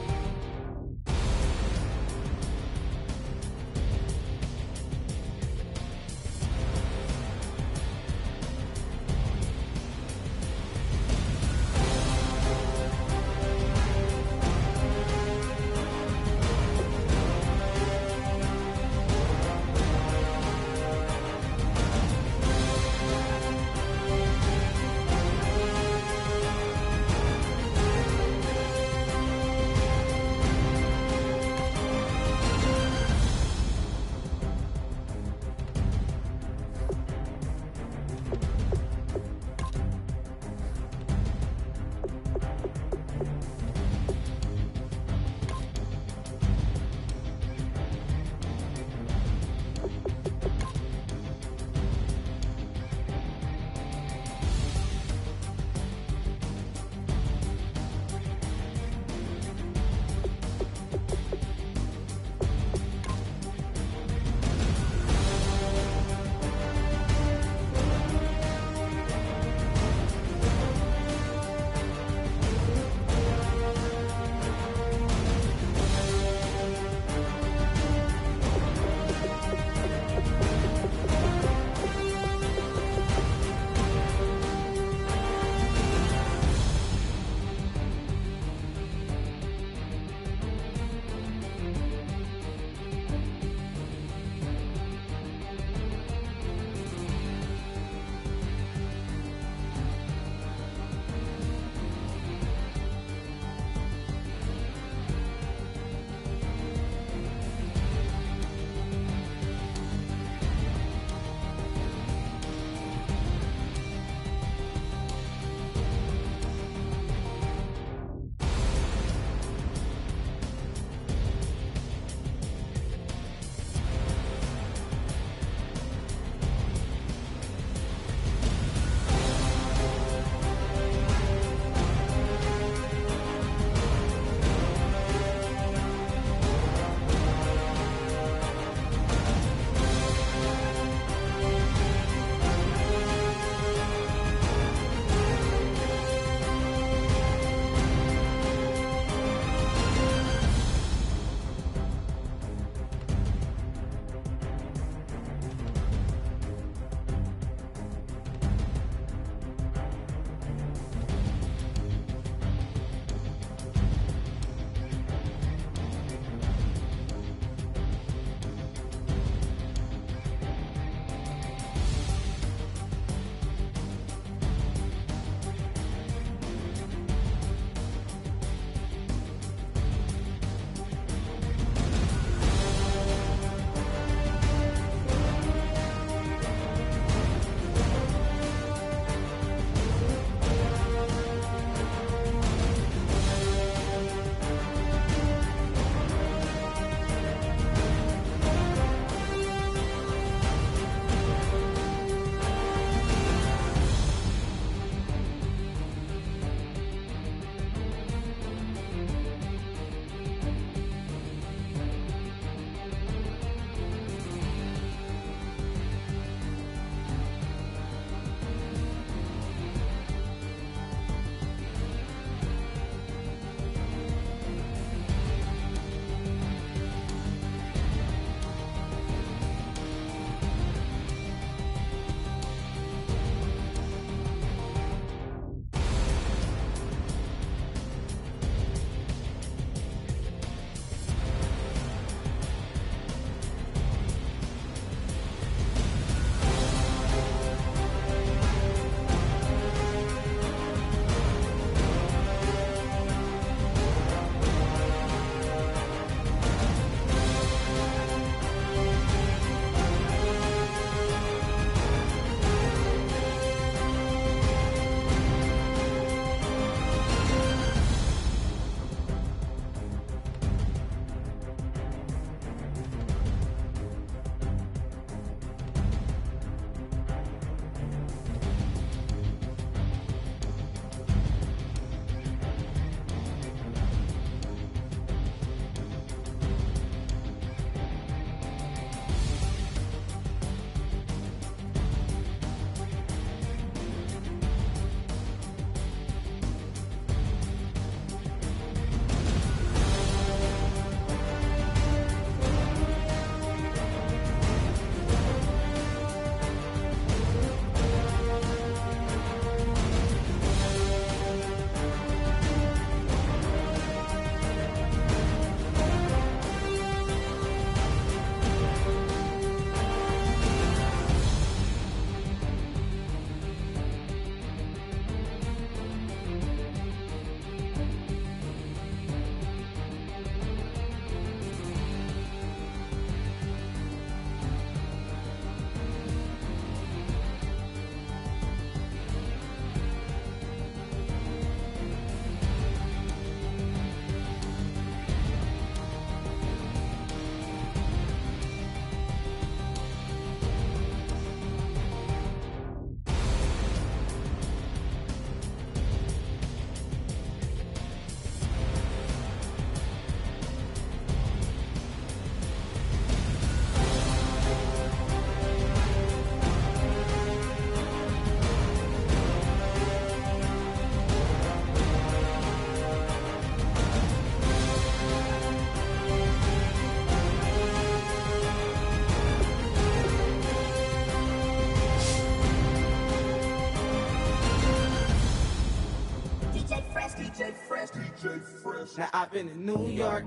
Now I've been in New York,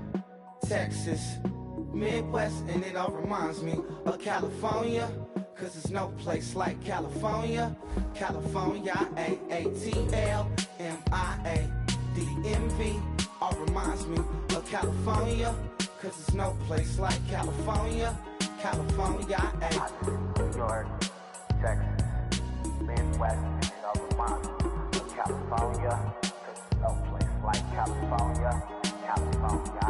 Texas, Midwest, and it all reminds me of California, cause there's no place like California. California, AATLMIA-DMV, all reminds me of California, cause there's no place like California. California, New York, Texas, Midwest, and it all reminds me of California, cause there's no place like California. California,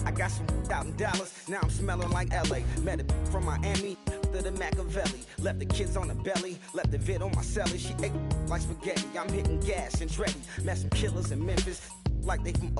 I got some out in Dallas, now I'm smelling like LA. Met it from Miami to the Machiavelli. Left the kids on the belly, left the vid on my celly. She ate like spaghetti, I'm hitting gas and Dreddy. Met some killers in Memphis, like they from